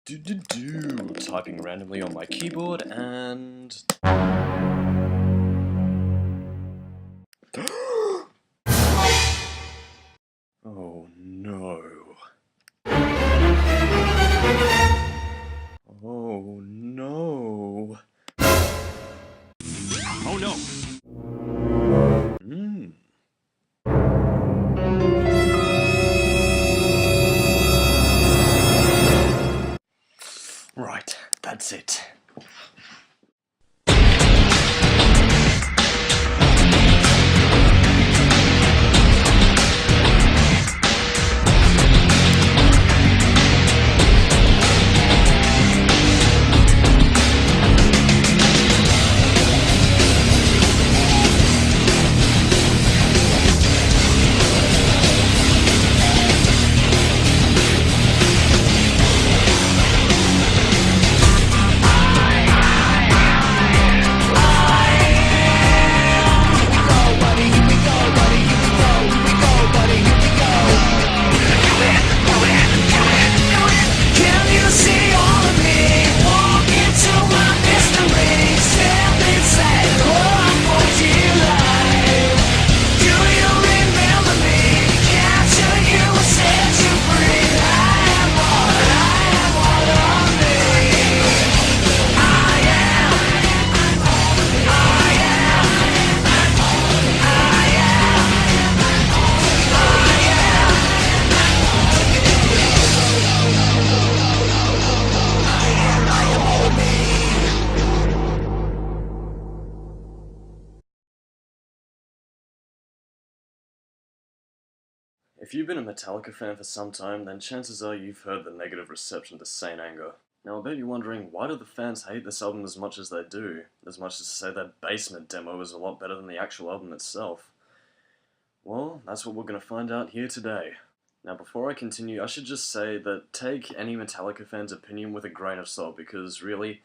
Typing randomly on my keyboard and... Oh no. Oh no. Oh no. Right, that's it. If you've been a Metallica fan for some time, then chances are you've heard the negative reception to Saint Anger. Now I bet you're wondering, why do the fans hate this album as much as they do? As much as to say that Basement demo is a lot better than the actual album itself. Well, that's what we're going to find out here today. Now before I continue, I should just say that take any Metallica fan's opinion with a grain of salt, because really,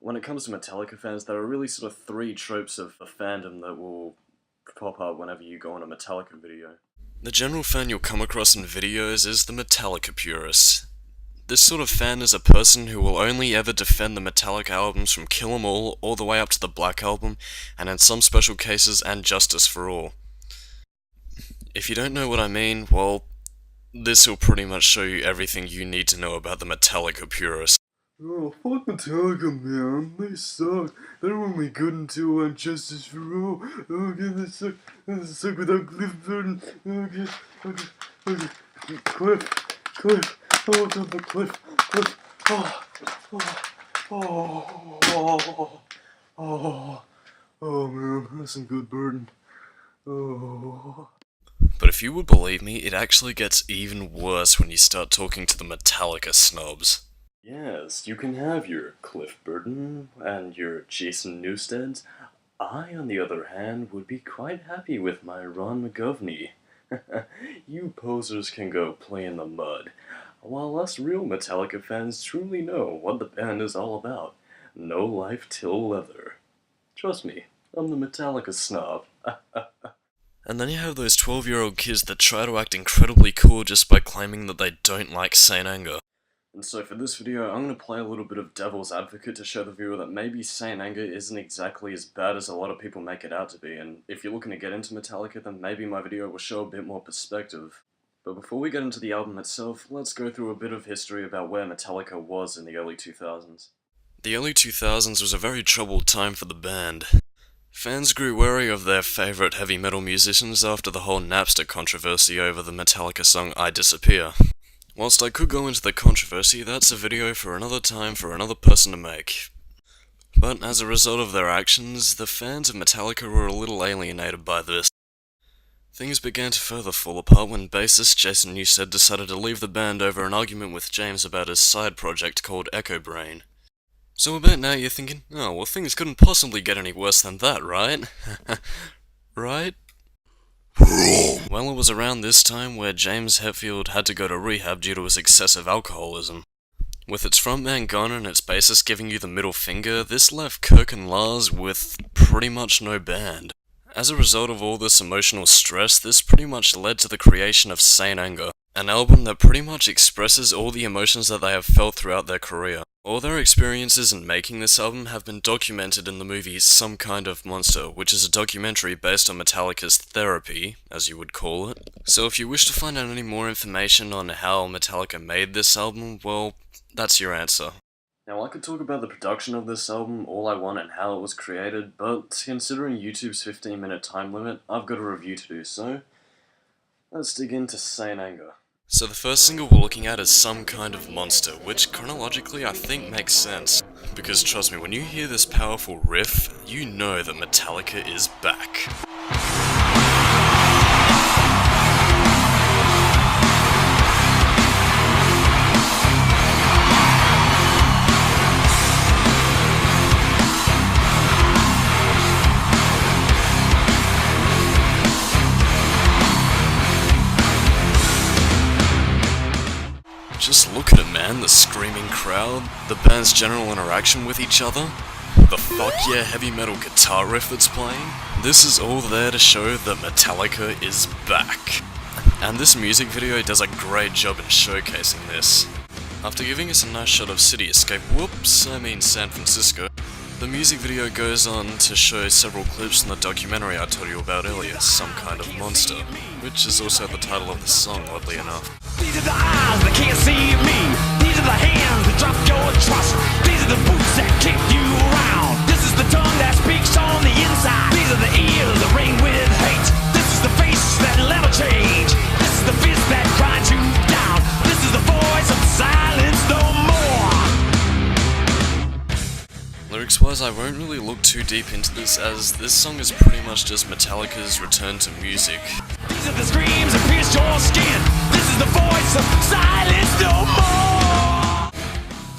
when it comes to Metallica fans, there are really sort of three tropes of fandom that will pop up whenever you go on a Metallica video. The general fan you'll come across in videos is the Metallica purist. This sort of fan is a person who will only ever defend the Metallica albums from Kill 'Em all the way up to the Black Album, and in some special cases, and Justice for All. If you don't know what I mean, well, this will pretty much show you everything you need to know about the Metallica purist. Oh, fuck Metallica, man. They suck. They're only good until Justice for All. Okay, they suck. They suck without Cliff Burton. Okay. Cliff. Oh, God, the Cliff. Oh, man, that's some good Burton. Oh. But if you would believe me, it actually gets even worse when you start talking to the Metallica snobs. Yes, you can have your Cliff Burton and your Jason Newsteads. I, on the other hand, would be quite happy with my Ron McGovney. You posers can go play in the mud, while us real Metallica fans truly know what the band is all about. No life till leather. Trust me, I'm the Metallica snob. And then you have those 12-year-old kids that try to act incredibly cool just by claiming that they don't like Saint Anger. And so for this video, I'm going to play a little bit of devil's advocate to show the viewer that maybe Saint Anger isn't exactly as bad as a lot of people make it out to be, and if you're looking to get into Metallica, then maybe my video will show a bit more perspective. But before we get into the album itself, let's go through a bit of history about where Metallica was in the early 2000s. The early 2000s was a very troubled time for the band. Fans grew wary of their favourite heavy metal musicians after the whole Napster controversy over the Metallica song I Disappear. Whilst I could go into the controversy, that's a video for another time for another person to make. But as a result of their actions, the fans of Metallica were a little alienated by this. Things began to further fall apart when bassist Jason Newsted decided to leave the band over an argument with James about his side project called Echo Brain. So about now you're thinking, oh well, things couldn't possibly get any worse than that, right? Right? Well, it was around this time where James Hetfield had to go to rehab due to his excessive alcoholism. With its frontman gone and its bassist giving you the middle finger, this left Kirk and Lars with pretty much no band. As a result of all this emotional stress, this pretty much led to the creation of Saint Anger, An album that pretty much expresses all the emotions that they have felt throughout their career. All their experiences in making this album have been documented in the movie Some Kind of Monster, which is a documentary based on Metallica's therapy, as you would call it. So if you wish to find out any more information on how Metallica made this album, well, that's your answer. Now, I could talk about the production of this album all I want and how it was created, but considering YouTube's 15-minute time limit, I've got a review to do, so let's dig into Saint Anger. So the first single we're looking at is Some Kind of Monster, which chronologically I think makes sense. Because trust me, when you hear this powerful riff, you know that Metallica is back. Just look at it, man, the screaming crowd, the band's general interaction with each other, the fuck yeah heavy metal guitar riff that's playing. This is all there to show that Metallica is back. And this music video does a great job in showcasing this. After giving us a nice shot of Cityscape, San Francisco, the music video goes on to show several clips from the documentary I told you about earlier, Some Kind of Monster, which is also the title of the song, oddly enough. These are the eyes that can't see me. These are the hands that drop your trust. These are the boots that kick you around. This is the tongue that speaks on the inside. These are the ears that ring with hate. This is the face that never change. This is the fist that grinds you down. This is the voice of silence no more. Lyrics-wise, I won't really look too deep into this, as this song is pretty much just Metallica's return to music. These are the screams that pierce your skin. This is the voice of silence no more.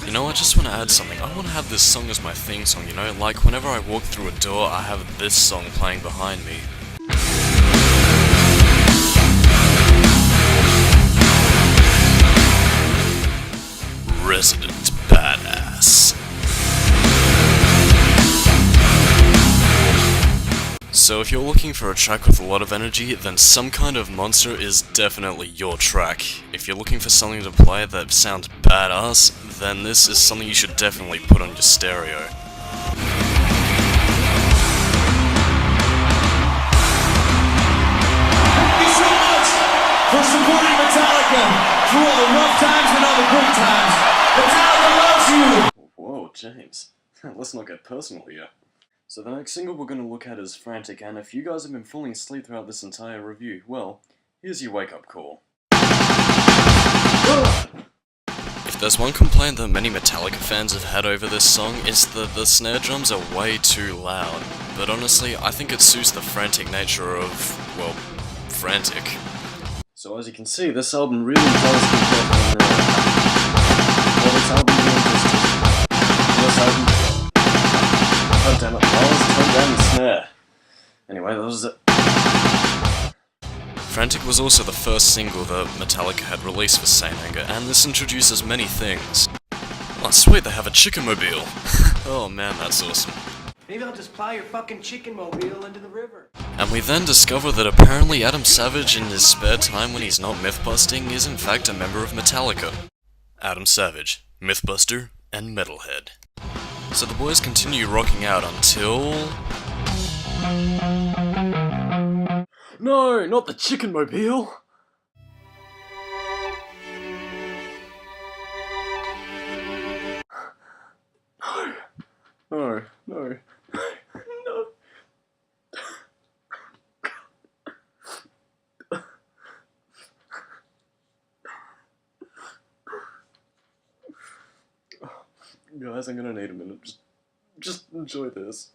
You know, I just want to add something. I want to have this song as my theme song, you know? Like, whenever I walk through a door, I have this song playing behind me. Resident Badass. So if you're looking for a track with a lot of energy, then Some Kind of Monster is definitely your track. If you're looking for something to play that sounds badass, then this is something you should definitely put on your stereo. Thank you so much for supporting Metallica through all the rough times and all the great times. Metallica loves you! Whoa, James. Let's not get personal here. So the next single we're going to look at is Frantic, and if you guys have been falling asleep throughout this entire review, well, here's your wake-up call. If there's one complaint that many Metallica fans have had over this song, it's that the snare drums are way too loud. But honestly, I think it suits the frantic nature of, well, frantic. So as you can see, this album really does compare this album really this album. God damn it, I was turned down the snare. Anyway, that was it. Frantic was also the first single that Metallica had released for Saint Anger, and this introduces many things. Oh sweet, they have a chicken mobile. Oh man, that's awesome. Maybe I'll just plow your fucking chicken mobile into the river. And we then discover that apparently Adam Savage in his spare time when he's not myth-busting is in fact a member of Metallica. Adam Savage, Mythbuster, and Metalhead. So the boys continue rocking out until... No, not the chicken mobile! No, no, no. Guys, I'm gonna need a minute. Just enjoy this.